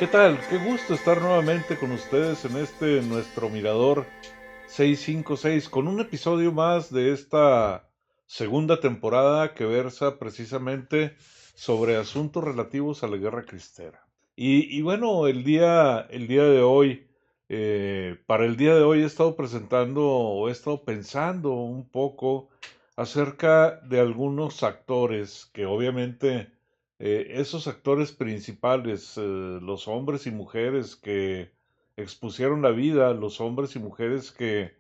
¿Qué tal? Qué gusto estar nuevamente con ustedes en nuestro Mirador 656 con un episodio más de esta segunda temporada que versa precisamente sobre asuntos relativos a la guerra cristera. Y bueno, el día de hoy, para el día de hoy he estado presentando o he estado pensando un poco acerca de algunos actores que obviamente esos actores principales, los hombres y mujeres que expusieron la vida, los hombres y mujeres que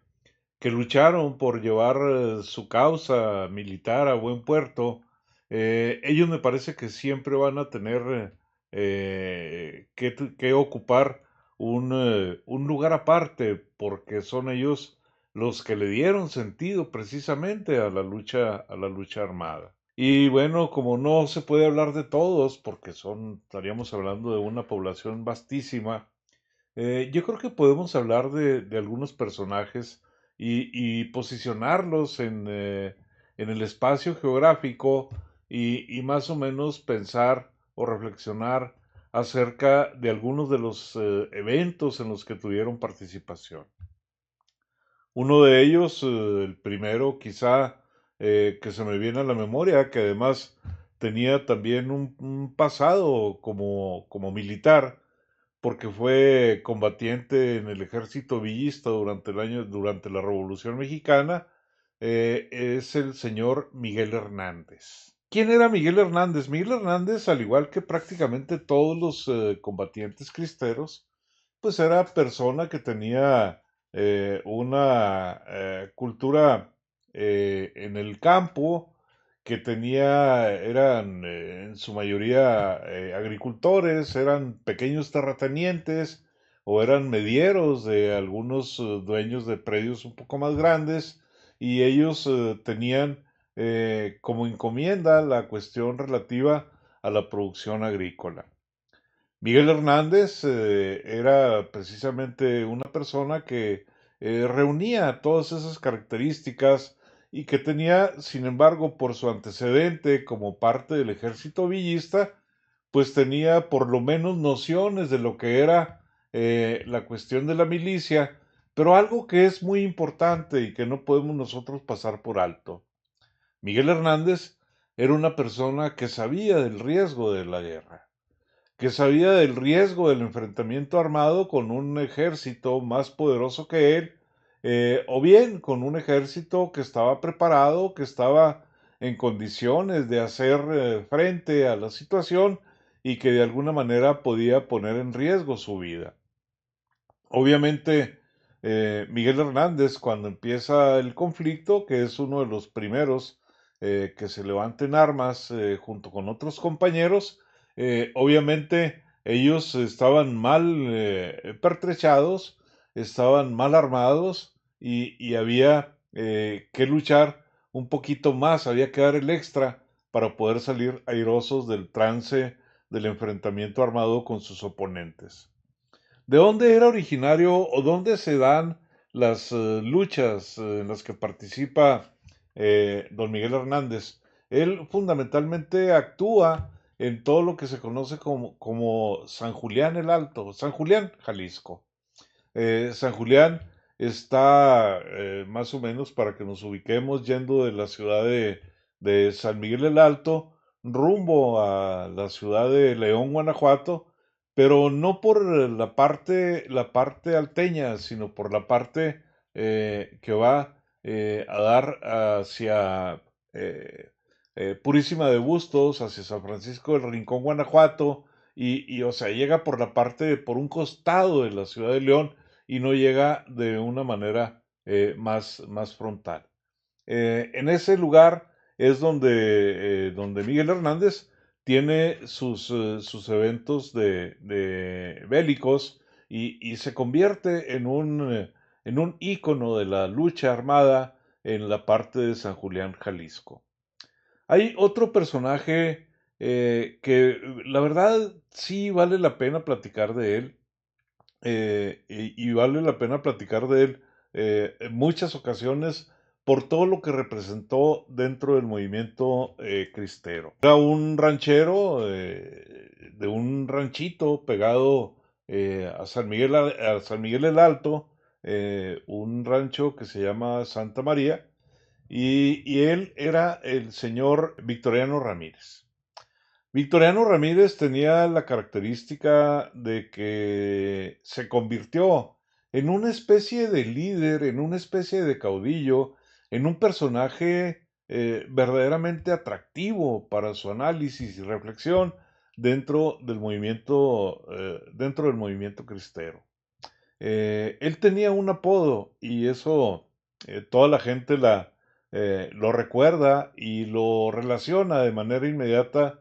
lucharon por llevar su causa militar a buen puerto, ellos me parece que siempre van a tener que ocupar un lugar aparte, porque son ellos los que le dieron sentido precisamente a la lucha armada. Y bueno, como no se puede hablar de todos, porque estaríamos hablando de una población vastísima, yo creo que podemos hablar de algunos personajes y posicionarlos en el espacio geográfico y más o menos pensar o reflexionar acerca de algunos de los eventos en los que tuvieron participación. Uno de ellos, el primero quizá que se me viene a la memoria, que además tenía también un pasado como militar, porque fue combatiente en el ejército villista durante la Revolución Mexicana, es el señor Miguel Hernández. ¿Quién era Miguel Hernández? Miguel Hernández, al igual que prácticamente todos los combatientes cristeros, pues era persona que tenía una cultura en el campo, que eran en su mayoría agricultores, eran pequeños terratenientes o eran medieros de algunos dueños de predios un poco más grandes y ellos tenían como encomienda la cuestión relativa a la producción agrícola. Miguel Hernández era precisamente una persona que reunía todas esas características y que tenía, sin embargo, por su antecedente como parte del ejército villista, pues tenía por lo menos nociones de lo que era la cuestión de la milicia, pero algo que es muy importante y que no podemos nosotros pasar por alto. Miguel Hernández era una persona que sabía del riesgo de la guerra, que sabía del riesgo del enfrentamiento armado con un ejército más poderoso que él, o bien con un ejército que estaba preparado, que estaba en condiciones de hacer frente a la situación y que de alguna manera podía poner en riesgo su vida. Obviamente, Miguel Hernández, cuando empieza el conflicto, que es uno de los primeros que se levanta en armas junto con otros compañeros, obviamente ellos estaban mal pertrechados, estaban mal armados y había que luchar un poquito más, había que dar el extra para poder salir airosos del trance del enfrentamiento armado con sus oponentes. ¿De dónde era originario o dónde se dan las luchas en las que participa don Miguel Hernández? Él fundamentalmente actúa en todo lo que se conoce como San Julián el Alto, San Julián, Jalisco. San Julián está más o menos para que nos ubiquemos yendo de la ciudad de San Miguel el Alto rumbo a la ciudad de León, Guanajuato, pero no por la parte alteña, sino por la parte que va a dar hacia Purísima de Bustos, hacia San Francisco del Rincón, Guanajuato, o sea, llega por un costado de la ciudad de León y no llega de una manera más frontal. En ese lugar es donde Miguel Hernández tiene sus eventos de bélicos y se convierte en un ícono de la lucha armada en la parte de San Julián, Jalisco. Hay otro personaje que la verdad sí vale la pena platicar de él, y vale la pena platicar de él en muchas ocasiones por todo lo que representó dentro del movimiento cristero. Era un ranchero de un ranchito pegado a San Miguel el Alto, un rancho que se llama Santa María, y él era el señor Victoriano Ramírez. Victoriano Ramírez tenía la característica de que se convirtió en una especie de líder, en una especie de caudillo, en un personaje verdaderamente atractivo para su análisis y reflexión dentro del movimiento cristero. Él tenía un apodo y eso toda la gente lo recuerda y lo relaciona de manera inmediata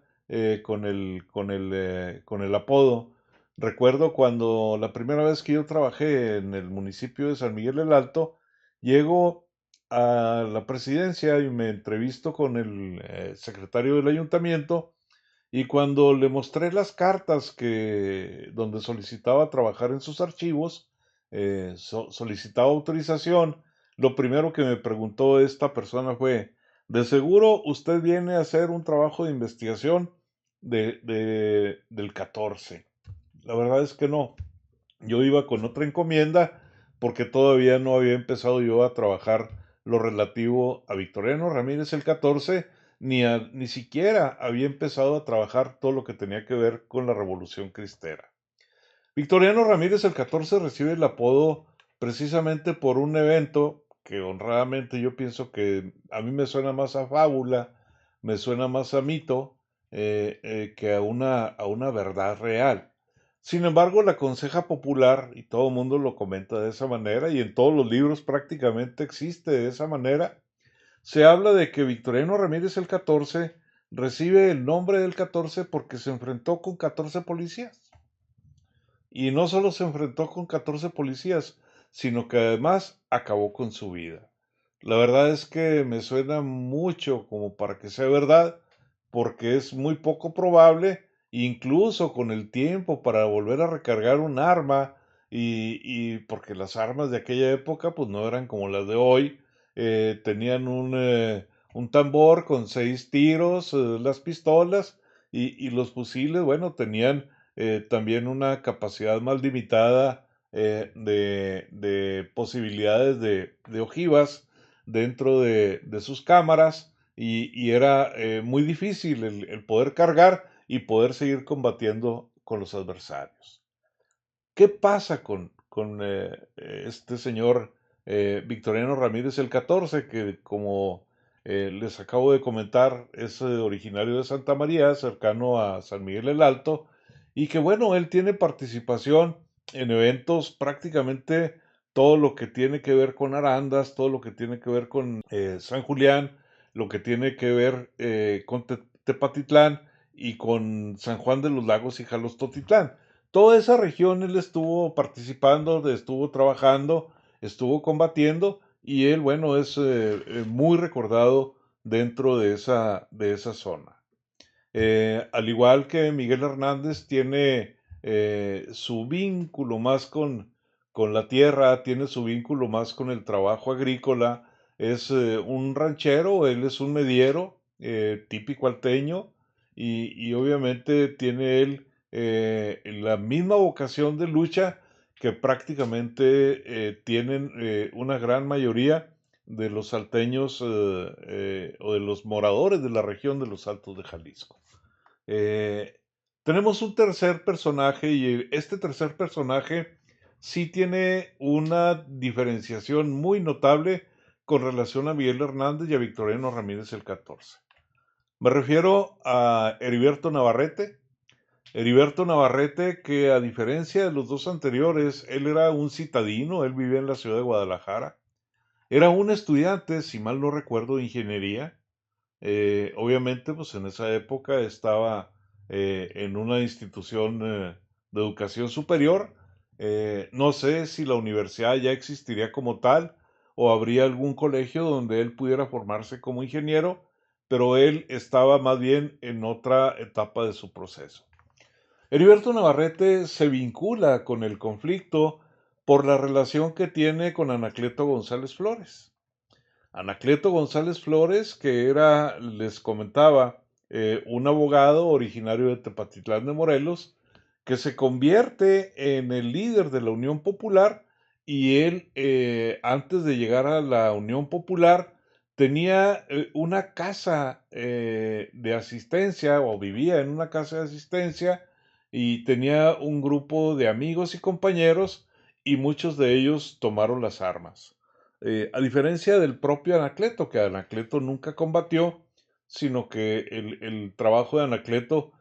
con el apodo. Recuerdo cuando la primera vez que yo trabajé en el municipio de San Miguel el Alto, llego a la presidencia y me entrevisto con el secretario del ayuntamiento, y cuando le mostré las cartas donde solicitaba trabajar en sus archivos, solicitaba autorización, lo primero que me preguntó esta persona fue: ¿de seguro usted viene a hacer un trabajo de investigación del 14? La verdad es que no. Yo iba con otra encomienda porque todavía no había empezado yo a trabajar lo relativo a Victoriano Ramírez el 14, ni siquiera había empezado a trabajar todo lo que tenía que ver con la Revolución Cristera. Victoriano Ramírez el 14 recibe el apodo precisamente por un evento que honradamente yo pienso que a mí me suena más a fábula, me suena más a mito, que a una verdad real. Sin embargo, la conseja popular, y todo el mundo lo comenta de esa manera, y en todos los libros prácticamente existe de esa manera, se habla de que Victoriano Ramírez el 14 recibe el nombre del 14 porque se enfrentó con 14 policías. Y no solo se enfrentó con 14 policías, sino que además acabó con su vida. La verdad es que me suena mucho como para que sea verdad, porque es muy poco probable, incluso con el tiempo para volver a recargar un arma, y porque las armas de aquella época pues no eran como las de hoy, tenían un tambor con 6 tiros, las pistolas, y los fusiles, bueno, tenían también una capacidad más limitada de posibilidades de ojivas dentro de sus cámaras, y era muy difícil el poder cargar y poder seguir combatiendo con los adversarios. ¿Qué pasa con este señor Victoriano Ramírez el 14, que como les acabo de comentar es originario de Santa María, cercano a San Miguel el Alto, y que bueno, él tiene participación en eventos prácticamente todo lo que tiene que ver con Arandas, todo lo que tiene que ver con San Julián, lo que tiene que ver con Tepatitlán y con San Juan de los Lagos y Jalostotitlán. Toda esa región él estuvo participando, estuvo trabajando, estuvo combatiendo, y él, bueno, es muy recordado dentro de esa zona. Al igual que Miguel Hernández, tiene su vínculo más con la tierra, tiene su vínculo más con el trabajo agrícola, es un ranchero, él es un mediero típico alteño, y obviamente tiene él la misma vocación de lucha que prácticamente tienen una gran mayoría de los salteños o de los moradores de la región de los Altos de Jalisco. Eh, Tenemos un tercer personaje, y este tercer personaje sí tiene una diferenciación muy notable con relación a Miguel Hernández y a Victoriano Ramírez el 14. Me refiero a Heriberto Navarrete. Heriberto Navarrete, que a diferencia de los dos anteriores, él era un citadino, él vivía en la ciudad de Guadalajara. Era un estudiante, si mal no recuerdo, de ingeniería. Obviamente, pues en esa época estaba en una institución de educación superior. No sé si la universidad ya existiría como tal o habría algún colegio donde él pudiera formarse como ingeniero, pero él estaba más bien en otra etapa de su proceso. Heriberto Navarrete se vincula con el conflicto por la relación que tiene con Anacleto González Flores. Anacleto González Flores, que era, les comentaba, un abogado originario de Tepatitlán de Morelos, que se convierte en el líder de la Unión Popular y él, antes de llegar a la Unión Popular, tenía una casa de asistencia o vivía en una casa de asistencia y tenía un grupo de amigos y compañeros y muchos de ellos tomaron las armas. A diferencia del propio Anacleto, que Anacleto nunca combatió, sino que el trabajo de Anacleto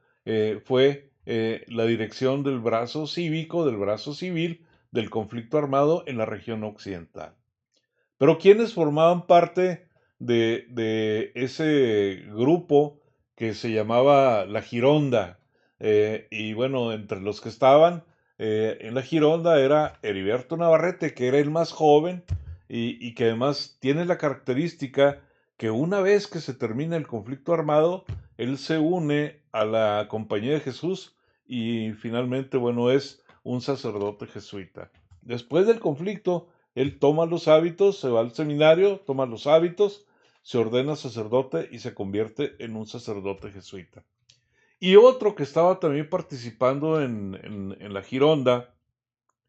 fue la dirección del brazo cívico, del brazo civil del conflicto armado en la región occidental. Pero quienes formaban parte de ese grupo que se llamaba La Gironda, y bueno, entre los que estaban en La Gironda era Heriberto Navarrete, que era el más joven y que además tiene la característica que una vez que se termina el conflicto armado, él se une a la Compañía de Jesús y finalmente, bueno, es un sacerdote jesuita. Después del conflicto, él toma los hábitos, se va al seminario, toma los hábitos, se ordena sacerdote y se convierte en un sacerdote jesuita. Y otro que estaba también participando en la Gironda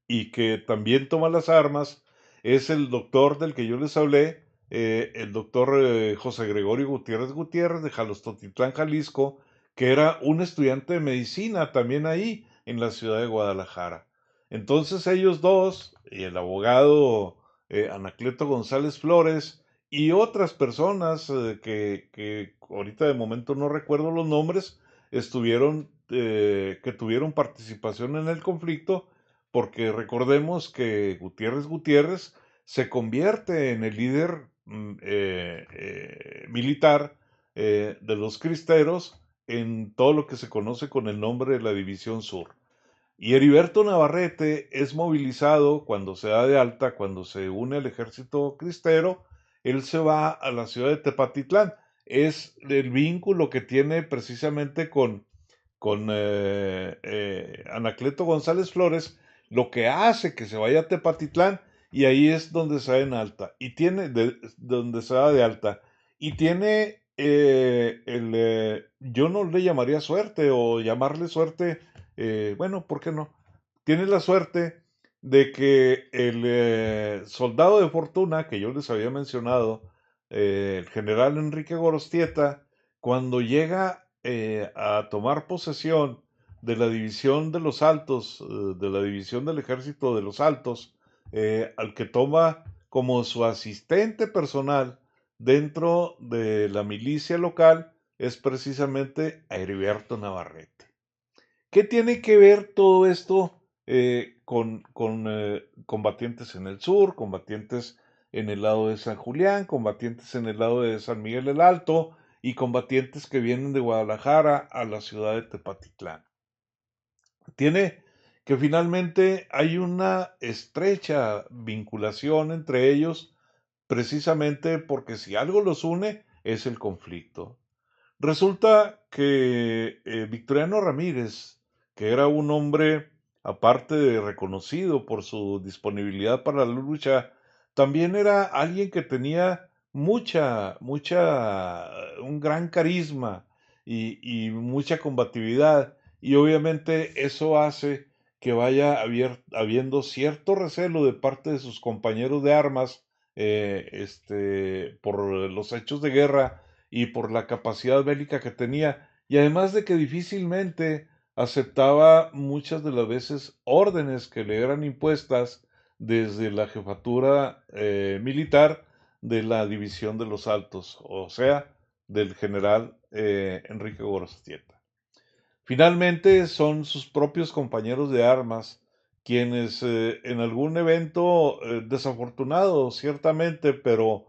y que también toma las armas es el doctor del que yo les hablé, el doctor José Gregorio Gutiérrez Gutiérrez de Jalostotitlán, Jalisco, que era un estudiante de medicina también ahí en la ciudad de Guadalajara. Entonces ellos dos, y el abogado Anacleto González Flores, y otras personas que ahorita de momento no recuerdo los nombres, que tuvieron participación en el conflicto, porque recordemos que Gutiérrez Gutiérrez se convierte en el líder militar de los cristeros en todo lo que se conoce con el nombre de la División Sur. Y Heriberto Navarrete es movilizado cuando se da de alta, cuando se une al ejército cristero, él se va a la ciudad de Tepatitlán. Es el vínculo que tiene precisamente con Anacleto González Flores, lo que hace que se vaya a Tepatitlán y ahí es donde se da en alta y donde se da de alta y tiene yo no le llamaría suerte o llamarle suerte, bueno, ¿por qué no? Tiene la suerte de que el soldado de fortuna que yo les había mencionado, el general Enrique Gorostieta, cuando llega a tomar posesión de la división de los Altos, de la división del ejército de los Altos, al que toma como su asistente personal dentro de la milicia local, es precisamente a Heriberto Navarrete. ¿Qué tiene que ver todo esto con combatientes en el sur, combatientes en el lado de San Julián, combatientes en el lado de San Miguel el Alto y combatientes que vienen de Guadalajara a la ciudad de Tepatitlán? Tiene que finalmente hay una estrecha vinculación entre ellos, precisamente porque si algo los une es el conflicto. Resulta que Victoriano Ramírez, que era un hombre, aparte de reconocido por su disponibilidad para la lucha, también era alguien que tenía un gran carisma y mucha combatividad. Y obviamente eso hace que vaya habiendo cierto recelo de parte de sus compañeros de armas por los hechos de guerra y por la capacidad bélica que tenía, y además de que difícilmente aceptaba muchas de las veces órdenes que le eran impuestas desde la jefatura militar de la División de los Altos, o sea, del general Enrique Gorostieta. Finalmente son sus propios compañeros de armas quienes en algún evento desafortunado, ciertamente, pero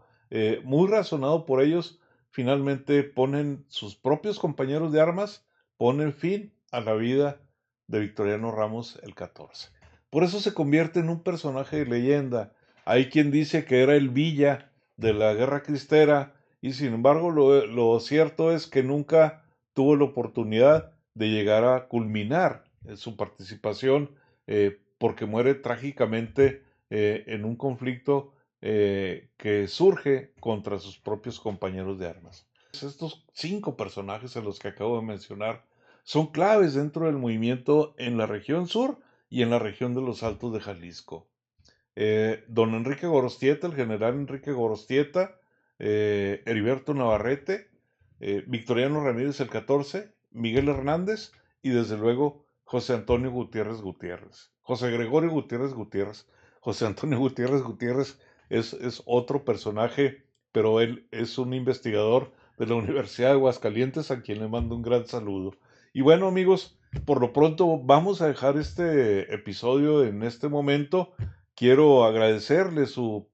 muy razonado por ellos, finalmente ponen sus propios compañeros de armas, ponen fin a la vida de Victoriano Ramos el 14. Por eso se convierte en un personaje de leyenda. Hay quien dice que era el Villa de la Guerra Cristera y sin embargo lo cierto es que nunca tuvo la oportunidad de llegar a culminar su participación porque muere trágicamente en un conflicto que surge contra sus propios compañeros de armas. estos 5 personajes a los que acabo de mencionar son claves dentro del movimiento en la región sur y en la región de los Altos de Jalisco. Don Enrique Gorostieta, el general Enrique Gorostieta, Heriberto Navarrete, Victoriano Ramírez el 14, Miguel Hernández y desde luego José Antonio Gutiérrez Gutiérrez. José Gregorio Gutiérrez Gutiérrez. José Antonio Gutiérrez Gutiérrez es otro personaje, pero él es un investigador de la Universidad de Aguascalientes a quien le mando un gran saludo. Y bueno amigos, por lo pronto vamos a dejar este episodio en este momento. Quiero agradecerles su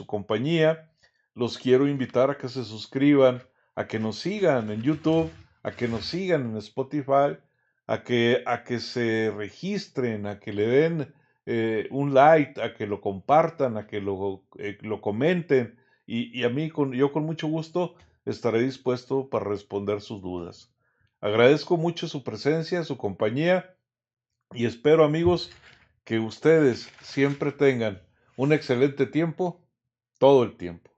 compañía. Los quiero invitar a que se suscriban, a que nos sigan en YouTube, a que nos sigan en Spotify, a que se registren, a que le den un like, a que lo compartan, a que lo comenten. Y a mí, yo con mucho gusto estaré dispuesto para responder sus dudas. Agradezco mucho su presencia, su compañía y espero, amigos, que ustedes siempre tengan un excelente tiempo todo el tiempo.